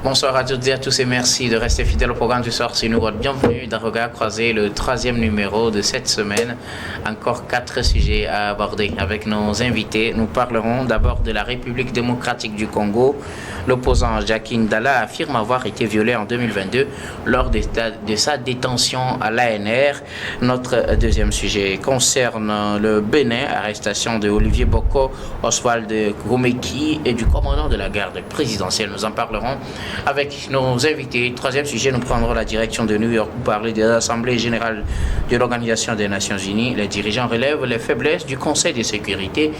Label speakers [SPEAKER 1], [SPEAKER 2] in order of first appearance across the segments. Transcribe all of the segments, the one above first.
[SPEAKER 1] Bonsoir à toutes et à tous et merci de rester fidèles au programme du soir. C'est une nouvelle bienvenue d'un regard croisé, le 3e numéro de cette semaine. Encore 4 sujets à aborder avec nos invités. Nous parlerons d'abord de la République démocratique du Congo. L'opposant Jacques Ndala affirme avoir été violé en 2022 lors de sa détention à l'ANR. Notre deuxième sujet concerne le Bénin, arrestation de Olivier Boko, Oswald Goumeki et du commandant de la garde présidentielle. Nous en parlerons avec nos invités. Troisième sujet, nous prendrons la direction de New York pour parler de l'Assemblée générale de l'Organisation des Nations Unies. Les dirigeants relèvent les faiblesses du Conseil de sécurité.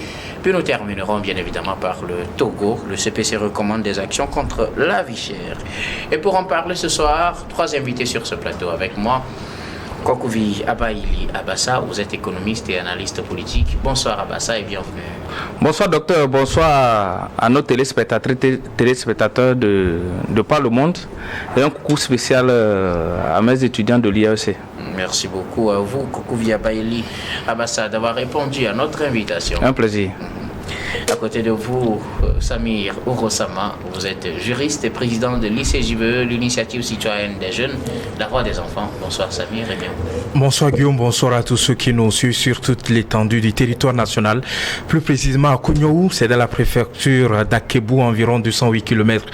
[SPEAKER 1] Puis nous terminerons bien évidemment par le Togo. Le CPC recommande des actions contre la vie chère. Et pour en parler ce soir, 3 invités sur ce plateau avec moi. Kokouvi Abaili Abassa, vous êtes économiste et analyste politique. Bonsoir Abassa et bienvenue.
[SPEAKER 2] Bonsoir docteur, bonsoir à nos téléspectateurs de par le monde et un coucou spécial à mes étudiants de l'IAEC.
[SPEAKER 1] Merci beaucoup à vous Kokouvi Abaili Abassa d'avoir répondu à notre invitation.
[SPEAKER 2] Un plaisir.
[SPEAKER 1] À côté de vous, Samir Orosama, vous êtes juriste et président de l'ICJVE, l'initiative citoyenne des jeunes, la voix des enfants. Bonsoir Samir et bienvenue.
[SPEAKER 3] Bonsoir Guillaume, bonsoir à tous ceux qui nous suivent sur toute l'étendue du territoire national. Plus précisément à Kouniou, c'est dans la préfecture d'Akebou, environ 208 km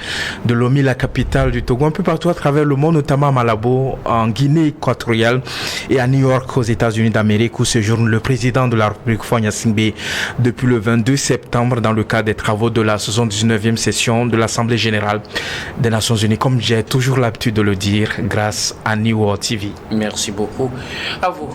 [SPEAKER 3] de Lomé, la capitale du Togo. Un peu partout à travers le monde, notamment à Malabo, en Guinée équatoriale et à New York, aux États-Unis d'Amérique, où séjourne le président de la République, Fagne Singbe, depuis le 22 septembre dans le cadre des travaux de la 79e session de l'Assemblée générale des Nations Unies, comme j'ai toujours l'habitude de le dire, grâce à New World TV.
[SPEAKER 1] Merci beaucoup. À vous,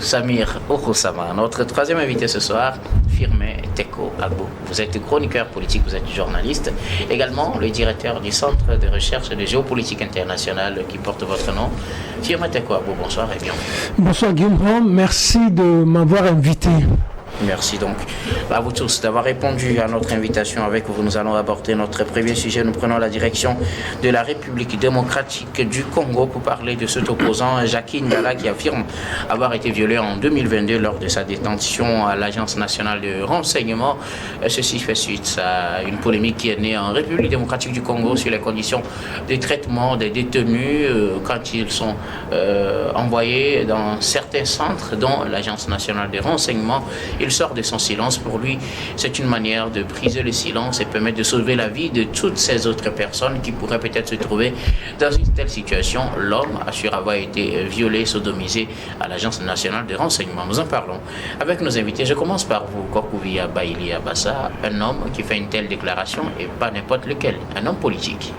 [SPEAKER 1] Samir Orosama. Notre 3e invité ce soir, Firmin Teko Agbo. Vous êtes chroniqueur politique, vous êtes journaliste, également le directeur du Centre de recherche de géopolitique internationale qui porte votre nom. Firmin Teko Agbo, bonsoir et bienvenue.
[SPEAKER 4] Bonsoir Guillaume, merci de m'avoir invité.
[SPEAKER 1] Merci donc à vous tous d'avoir répondu à notre invitation. Avec vous, nous allons aborder notre premier sujet. Nous prenons la direction de la République démocratique du Congo pour parler de cet opposant Jacques Ndala qui affirme avoir été violé en 2022 lors de sa détention à l'Agence nationale de renseignement. Ceci fait suite à une polémique qui est née en République démocratique du Congo sur les conditions de traitement des détenus quand ils sont envoyés dans certains centres, dont l'Agence nationale de renseignement. Il sort de son silence. Pour lui, c'est une manière de briser le silence et permettre de sauver la vie de toutes ces autres personnes qui pourraient peut-être se trouver dans une telle situation. L'homme assure avoir été violé, sodomisé à l'Agence nationale de renseignement. Nous en parlons avec nos invités. Je commence par vous, Kokouvi Abaili Abassa, un homme qui fait une telle déclaration et pas n'importe lequel, un homme politique.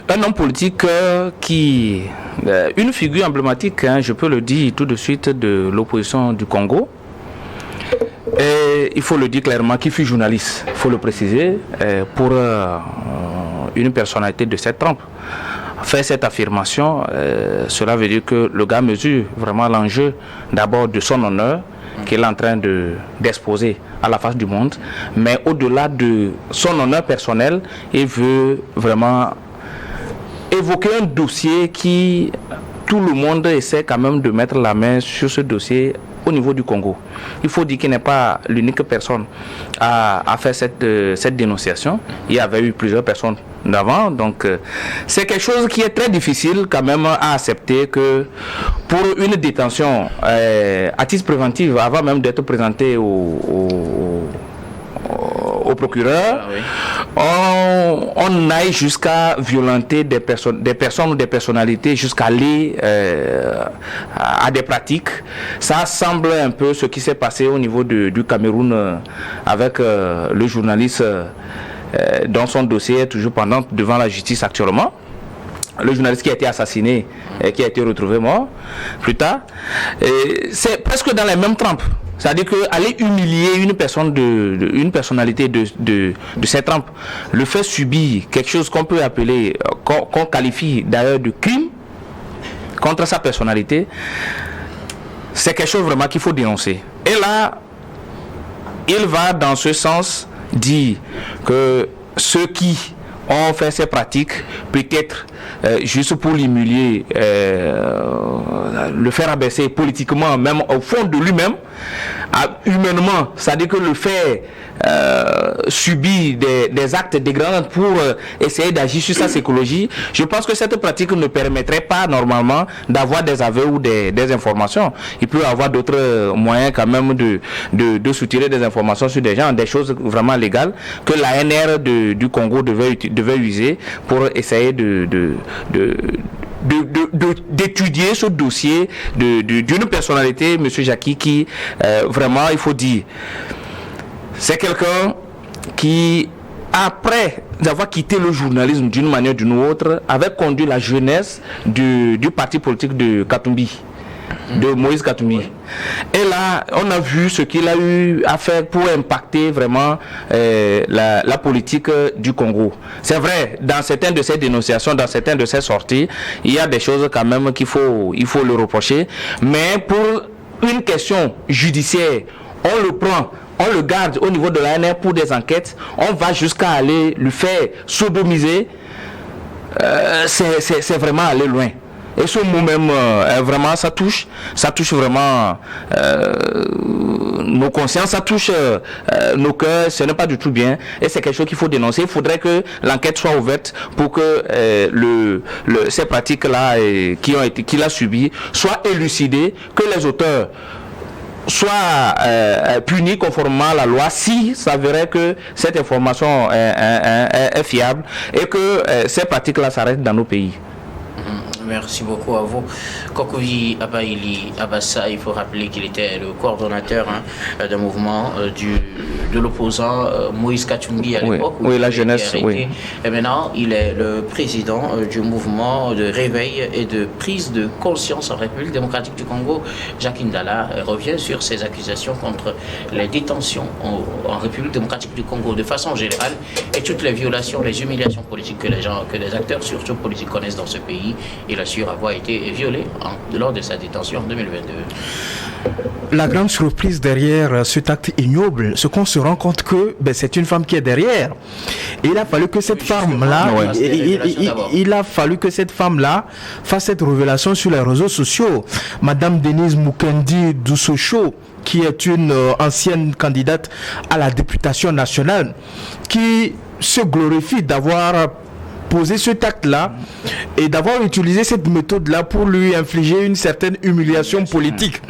[SPEAKER 2] Un homme politique qui, une figure emblématique, je peux le dire tout de suite, de l'opposition du Congo. Et il faut le dire clairement, qui fut journaliste, il faut le préciser, pour une personnalité de cette trempe. Faire cette affirmation, cela veut dire que le gars mesure vraiment l'enjeu d'abord de son honneur qu'il est en train d'exposer à la face du monde, mais au-delà de son honneur personnel, il veut vraiment évoquer un dossier qui, tout le monde essaie quand même de mettre la main sur ce dossier au niveau du Congo. Il faut dire qu'il n'est pas l'unique personne à faire cette dénonciation. Il y avait eu plusieurs personnes d'avant. Donc, c'est quelque chose qui est très difficile quand même à accepter que pour une détention à titre préventif, avant même d'être présenté au procureur, on aille jusqu'à violenter des personnes ou des personnalités, jusqu'à aller à des pratiques. Ça semble un peu ce qui s'est passé au niveau du Cameroun avec le journaliste dont son dossier est toujours pendant devant la justice actuellement. Le journaliste qui a été assassiné et qui a été retrouvé mort plus tard. C'est presque dans les mêmes trempes. C'est-à-dire qu'aller humilier une personne une personnalité de cette trempe, le fait subir quelque chose qu'on peut appeler, qu'on qualifie d'ailleurs de crime contre sa personnalité, c'est quelque chose vraiment qu'il faut dénoncer. Et là, il va dans ce sens dire que ceux qui ont fait ces pratiques, peut-être juste pour l'humilier, le faire abaisser politiquement, même au fond de lui-même, humainement, c'est-à-dire que le fait subit des actes dégradants pour essayer d'agir sur sa psychologie, je pense que cette pratique ne permettrait pas normalement d'avoir des aveux ou des informations. Il peut y avoir d'autres moyens quand même de soutirer des informations sur des gens, des choses vraiment légales que l'ANR du Congo devait user pour essayer d'étudier ce dossier d'une personnalité, M. Jacky, qui vraiment, il faut dire, c'est quelqu'un qui, après avoir quitté le journalisme d'une manière ou d'une autre, avait conduit la jeunesse du parti politique de Katumbi, de Moïse Katumbi. Et là, on a vu ce qu'il a eu à faire pour impacter vraiment la politique du Congo. C'est vrai, dans certaines de ses dénonciations, dans certaines de ses sorties, il y a des choses quand même il faut le reprocher. Mais pour une question judiciaire, on le prend, on le garde au niveau de l'ANR pour des enquêtes, on va jusqu'à aller lui faire sodomiser, c'est vraiment aller loin. Et ce mot même, vraiment, ça touche vraiment nos consciences, ça touche nos cœurs, ce n'est pas du tout bien. Et c'est quelque chose qu'il faut dénoncer. Il faudrait que l'enquête soit ouverte pour que ces pratiques-là qu'il a subies soient élucidées, que les auteurs soit puni conformément à la loi si s'avérait que cette information est fiable et que ces pratiques-là s'arrêtent dans nos pays.
[SPEAKER 1] Merci beaucoup à vous. Kokovi Abaili Abassa, il faut rappeler qu'il était le coordonnateur d'un mouvement de l'opposant Moïse Katumbi à l'époque.
[SPEAKER 2] Oui, la jeunesse, oui.
[SPEAKER 1] Et maintenant, il est le président du mouvement de réveil et de prise de conscience en République démocratique du Congo. Jacques Ndala revient sur ces accusations contre les détentions en République démocratique du Congo de façon générale et toutes les violations, les humiliations politiques que les acteurs, surtout politiques, connaissent dans ce pays. Il assure avoir été violé lors de sa détention en 2022.
[SPEAKER 3] La grande surprise derrière cet acte ignoble, c'est qu'on se rend compte que c'est une femme qui est derrière. Et il a fallu que cette femme-là, il a fallu que cette femme-là fasse cette révélation sur les réseaux sociaux. Madame Denise Mukendi Dousocho, qui est une ancienne candidate à la députation nationale, qui se glorifie d'avoir posé cet acte-là et d'avoir utilisé cette méthode-là pour lui infliger une certaine humiliation politique.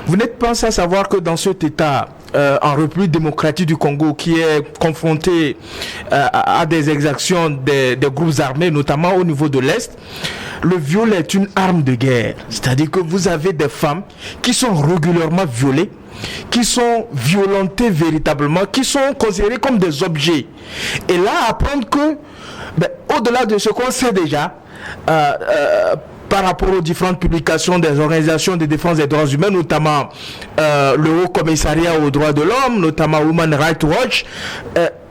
[SPEAKER 3] Vous n'êtes pas sans savoir que dans cet État, en République démocratique du Congo, qui est confronté à des exactions des groupes armés, notamment au niveau de l'Est, le viol est une arme de guerre. C'est-à-dire que vous avez des femmes qui sont régulièrement violées, qui sont violentées véritablement, qui sont considérées comme des objets. Et là, apprendre que au-delà de ce qu'on sait déjà, par rapport aux différentes publications des organisations de défense des droits humains, notamment le Haut Commissariat aux droits de l'homme, notamment Human Rights Watch,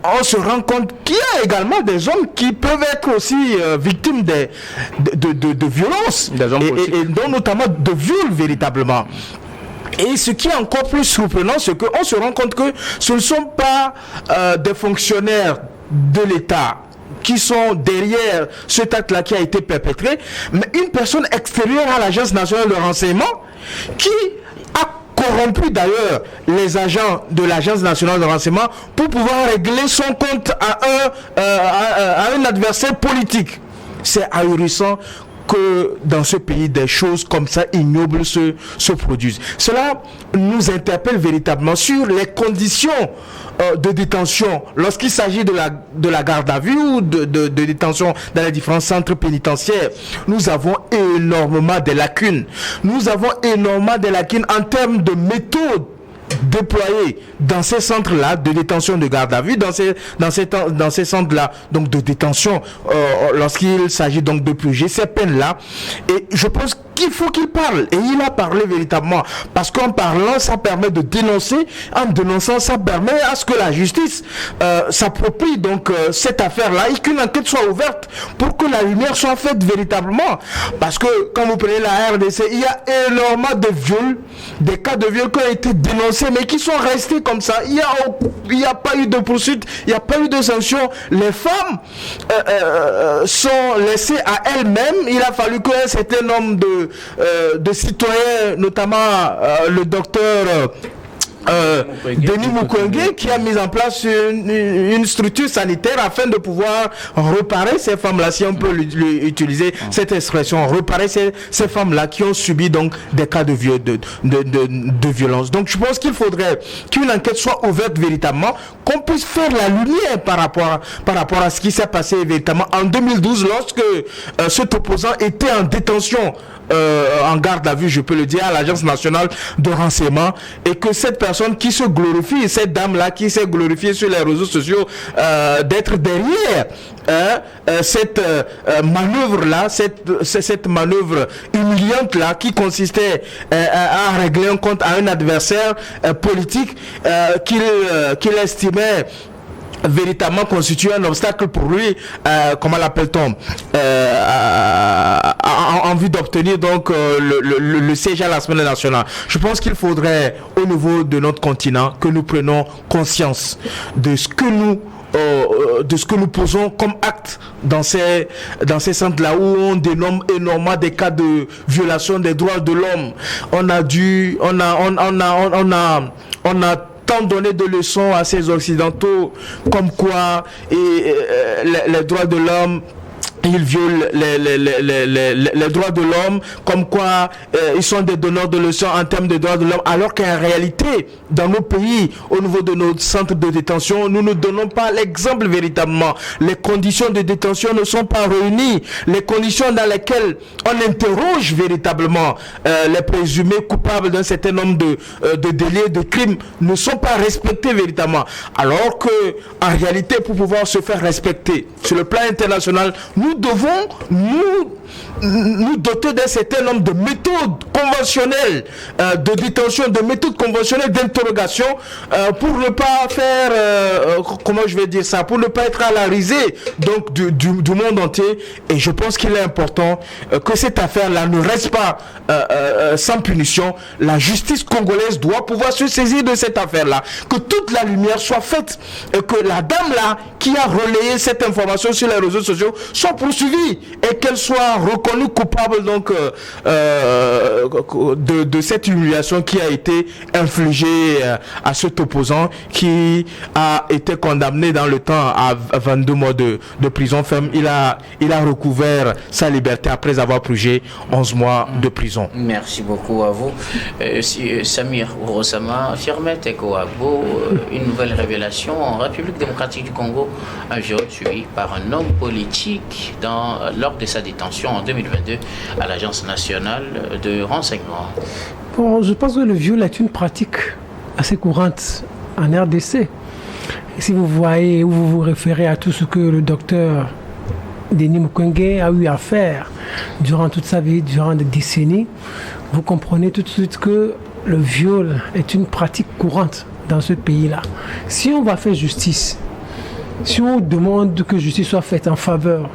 [SPEAKER 3] on se rend compte qu'il y a également des hommes qui peuvent être aussi victimes de violences, et dont notamment de viols véritablement. Et ce qui est encore plus surprenant, c'est qu'on se rend compte que ce ne sont pas des fonctionnaires de l'État qui sont derrière cet acte-là qui a été perpétré, mais une personne extérieure à l'Agence nationale de renseignement qui a corrompu d'ailleurs les agents de l'Agence nationale de renseignement pour pouvoir régler son compte à un adversaire politique. C'est ahurissant que dans ce pays, des choses comme ça ignobles se produisent. Cela nous interpelle véritablement sur les conditions de détention lorsqu'il s'agit de la garde à vue ou de détention dans les différents centres pénitentiaires. Nous avons énormément de lacunes. Nous avons énormément de lacunes en termes de méthodes déployés dans ces centres-là de détention de garde à vue, dans ces centres-là donc de détention lorsqu'il s'agit donc de purger ces peines-là. Et je pense qu'il faut qu'il parle, et il a parlé véritablement, parce qu'en parlant ça permet de dénoncer, en dénonçant ça permet à ce que la justice s'approprie donc cette affaire-là et qu'une enquête soit ouverte pour que la lumière soit faite véritablement. Parce que quand vous prenez la RDC, il y a énormément de viols, des cas de viols qui ont été dénoncés mais qui sont restés comme ça. Il n'y a pas eu de poursuite, il n'y a pas eu de sanction. Les femmes sont laissées à elles-mêmes. Il a fallu qu'un certain nombre de citoyens, notamment le docteur Denis Mukwege, qui a mis en place une structure sanitaire afin de pouvoir réparer ces femmes-là, si on peut utiliser cette expression, réparer ces femmes-là qui ont subi donc des cas de violence. Donc je pense qu'il faudrait qu'une enquête soit ouverte véritablement, qu'on puisse faire la lumière par rapport à ce qui s'est passé véritablement en 2012 lorsque cet opposant était en détention en garde à vue, je peux le dire, à l'Agence nationale de renseignement, et que cette personne qui se glorifie, cette dame-là qui s'est glorifiée sur les réseaux sociaux d'être derrière cette manœuvre-là, cette manœuvre humiliante-là qui consistait à régler un compte à un adversaire politique qu'il estimait véritablement constituer un obstacle pour lui, comment l'appelle-t-on, en vue d'obtenir donc le siège à l'Assemblée nationale. Je pense qu'il faudrait au niveau de notre continent que nous prenions conscience de ce que nous posons comme acte dans ces centres-là où on dénomme énormément des cas de violation des droits de l'homme. On a tant donné de leçons à ces occidentaux comme quoi les droits de l'homme, ils violent les droits de l'homme, comme quoi ils sont des donneurs de leçons en termes de droits de l'homme, alors qu'en réalité, dans nos pays, au niveau de nos centres de détention, nous ne donnons pas l'exemple véritablement. Les conditions de détention ne sont pas réunies. Les conditions dans lesquelles on interroge véritablement les présumés coupables d'un certain nombre de délits, de crimes, ne sont pas respectées véritablement. Alors que, en réalité, pour pouvoir se faire respecter sur le plan international, nous devons nous doter d'un certain nombre de méthodes conventionnelles de détention, de méthodes conventionnelles d'interrogation pour ne pas faire, comment je vais dire ça, pour ne pas être à la risée donc du monde entier. Et je pense qu'il est important que cette affaire-là ne reste pas sans punition. La justice congolaise doit pouvoir se saisir de cette affaire-là, que toute la lumière soit faite et que la dame-là qui a relayé cette information sur les réseaux sociaux soit poursuivie et qu'elle soit reconnue coupable donc de cette humiliation qui a été infligée à cet opposant qui a été condamné dans le temps à 22 mois de prison ferme. Il a recouvert sa liberté après avoir purgé 11 mois de prison.
[SPEAKER 1] Merci beaucoup à vous. Samir Ourossama, Firmet Ekoabo, une nouvelle révélation en République démocratique du Congo, un viol suivi par un homme politique lors de sa détention en 2022 à l'Agence nationale de renseignement.
[SPEAKER 4] Bon, je pense que le viol est une pratique assez courante en RDC. Et si vous voyez ou vous vous référez à tout ce que le docteur Denis Mukwege a eu à faire durant toute sa vie, durant des décennies, vous comprenez tout de suite que le viol est une pratique courante dans ce pays-là. Si on va faire justice, si on demande que justice soit faite en faveur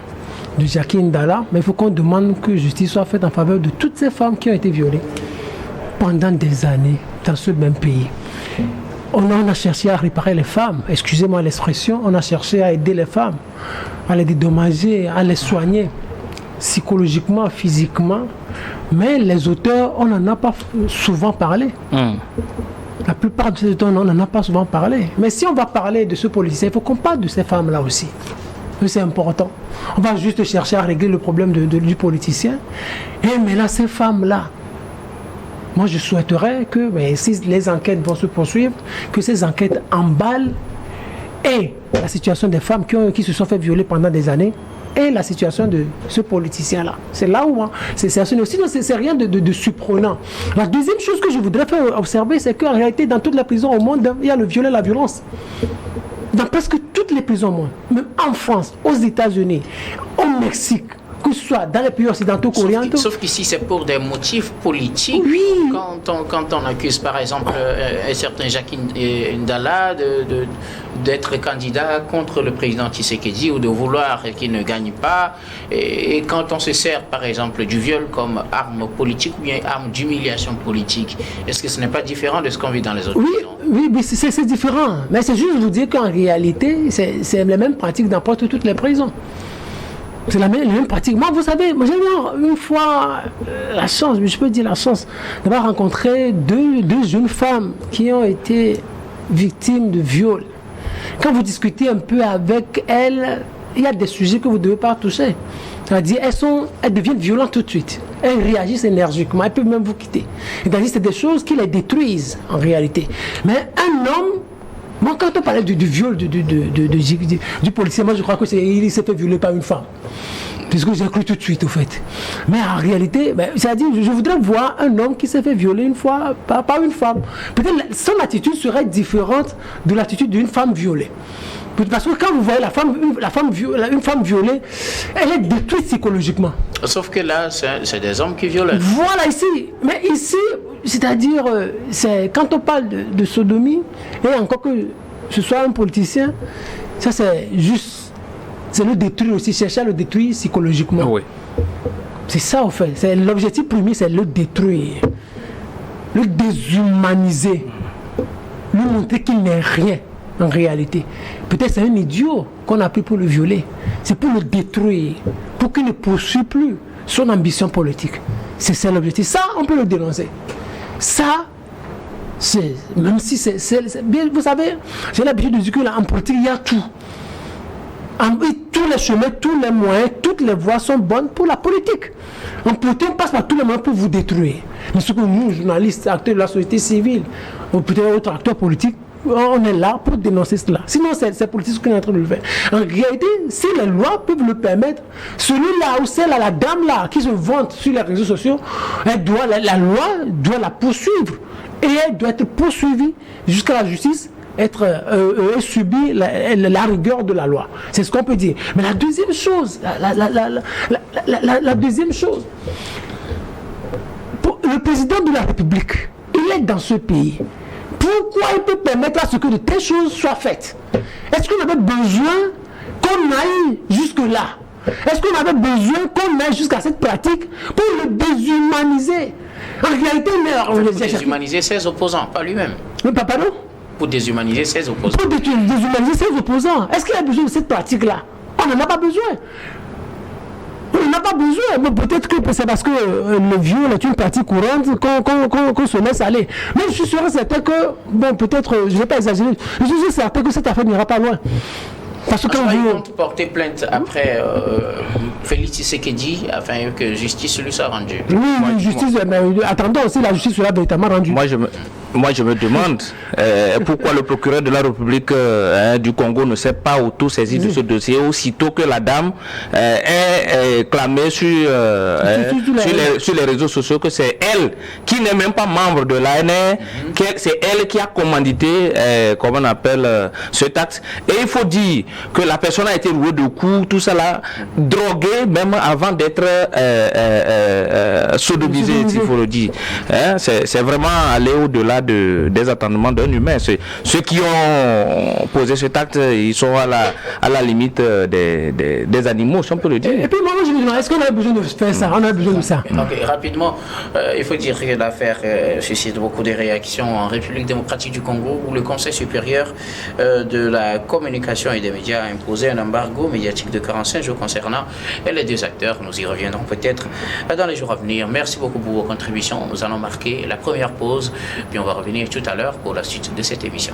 [SPEAKER 4] de Jackie Ndala, mais il faut qu'on demande que justice soit faite en faveur de toutes ces femmes qui ont été violées pendant des années dans ce même pays. On a cherché à réparer les femmes, excusez-moi l'expression, on a cherché à aider les femmes, à les dédommager, à les soigner psychologiquement, physiquement, mais les auteurs, on n'en a pas souvent parlé. La plupart de ces auteurs, on n'en a pas souvent parlé. Mais si on va parler de ce politicien, il faut qu'on parle de ces femmes-là aussi. C'est important. On va juste chercher à régler le problème du politicien. Mais là, ces femmes-là, moi je souhaiterais que, si les enquêtes vont se poursuivre, que ces enquêtes emballent et la situation des femmes qui se sont fait violer pendant des années et la situation de ce politicien-là. C'est là où c'est aussi, c'est rien de surprenant. La deuxième chose que je voudrais faire observer, c'est qu'en réalité, dans toutes les prisons au monde, il y a le viol et la violence. Dans presque toutes les prisons au monde, même en France, aux États-Unis, au Mexique, que ce soit dans les pays occidentaux, coréens.
[SPEAKER 1] Sauf qu'ici, c'est pour des motifs politiques.
[SPEAKER 4] Oui.
[SPEAKER 1] Quand on accuse, par exemple, un certain Jackie Ndala d'être candidat contre le président Tshisekedi ou de vouloir qu'il ne gagne pas, et quand on se sert, par exemple, du viol comme arme politique ou bien arme d'humiliation politique, est-ce que ce n'est pas différent de ce qu'on vit dans les autres prisons?
[SPEAKER 4] Oui, mais c'est différent. Mais c'est juste vous dire qu'en réalité, c'est les mêmes pratiques dans toutes les prisons. C'est la même pratique. Moi, vous savez, j'ai eu une fois la chance, je peux dire la chance, d'avoir rencontré deux jeunes femmes qui ont été victimes de viol. Quand vous discutez un peu avec elles, il y a des sujets que vous ne devez pas toucher. C'est-à-dire, elles deviennent violentes tout de suite. Elles réagissent énergiquement, elles peuvent même vous quitter. C'est-à-dire, c'est des choses qui les détruisent en réalité. Mais un homme, moi, quand on parlait du viol du policier, moi je crois qu'il s'est fait violer par une femme. C'est ce que j'ai cru tout de suite, au fait. Mais en réalité, c'est-à-dire, je voudrais voir un homme qui s'est fait violer une fois par une femme. Peut-être son attitude serait différente de l'attitude d'une femme violée. Parce que quand vous voyez une femme violée, elle est détruite psychologiquement.
[SPEAKER 1] Sauf que là, c'est des hommes qui violent.
[SPEAKER 4] Voilà, ici. Mais ici, c'est-à-dire, quand on parle de sodomie, et encore que ce soit un politicien, ça c'est juste, c'est le détruire aussi, chercher à le détruire psychologiquement.
[SPEAKER 2] Oui.
[SPEAKER 4] C'est ça, en fait. L'objectif premier, c'est le détruire, le déshumaniser, lui montrer qu'il n'est rien. En réalité, peut-être c'est un idiot qu'on a pris pour le violer. C'est pour le détruire, pour qu'il ne poursuive plus son ambition politique. C'est ça l'objectif. Ça, on peut le dénoncer. Ça, même si c'est bien, vous savez, j'ai l'habitude de dire qu'en politique, il y a tout. Tous les chemins, tous les moyens, toutes les voies sont bonnes pour la politique. En politique, on passe par tous les moyens pour vous détruire. Mais ce que nous, journalistes, acteurs de la société civile, ou peut-être autres acteurs politiques, on est là pour dénoncer cela. Sinon, c'est politique ce qu'on est en train de le faire. En réalité, si les lois peuvent le permettre, celui-là ou celle-là, la dame-là, qui se vante sur les réseaux sociaux, la loi doit la poursuivre. Et elle doit être poursuivie jusqu'à la justice, subir la rigueur de la loi. C'est ce qu'on peut dire. Mais la deuxième chose, la deuxième chose, le président de la République, il est dans ce pays. Pourquoi il peut permettre à ce que de telles choses soient faites? Est-ce qu'on avait besoin qu'on aille jusque-là? Est-ce qu'on avait besoin qu'on aille jusqu'à cette pratique pour le déshumaniser? En réalité,
[SPEAKER 1] pour déshumaniser ses opposants, pas lui-même.
[SPEAKER 4] Mais pardon?
[SPEAKER 1] Pour déshumaniser ses opposants.
[SPEAKER 4] Pour déshumaniser ses opposants. Est-ce qu'il y a besoin de cette pratique-là? On n'en a pas besoin. On n'a pas besoin, mais peut-être que c'est parce que le viol est une pratique courante qu'on se laisse aller. Mais je suis sûr et certain que, bon, peut-être, je ne vais pas exagérer, je suis certain que cette affaire n'ira pas loin. Parce que quand
[SPEAKER 1] ils vont porter plainte après Félix Tshisekedi afin que justice lui soit rendue.
[SPEAKER 4] Oui, justice, mais attendons aussi la justice sera véritablement rendue.
[SPEAKER 2] Moi, je me demande pourquoi le procureur de la République du Congo ne s'est pas auto-saisi de ce dossier aussitôt que la dame est clamée sur les réseaux sociaux que c'est elle qui n'est même pas membre de l'ANR, c'est elle qui a commandité, comment on appelle, ce taxe. Et il faut dire que la personne a été rouée de coups, tout ça là, droguée même avant d'être sodomisée, il faut le dire. C'est vraiment aller au-delà des attendements d'un humain. Ceux qui ont posé cet acte, ils sont à la limite des animaux, si on peut le dire.
[SPEAKER 4] Et puis moi, je me demande, est-ce qu'on a besoin de faire ça? On a besoin de ça.
[SPEAKER 1] Ok, rapidement, il faut dire que l'affaire suscite beaucoup de réactions en République démocratique du Congo, où le Conseil supérieur de la communication et des médias a imposé un embargo médiatique de 45 jours concernant les deux acteurs. Nous y reviendrons peut-être dans les jours à venir. Merci beaucoup pour vos contributions. Nous allons marquer la première pause, puis on va revenir tout à l'heure pour la suite de cette émission.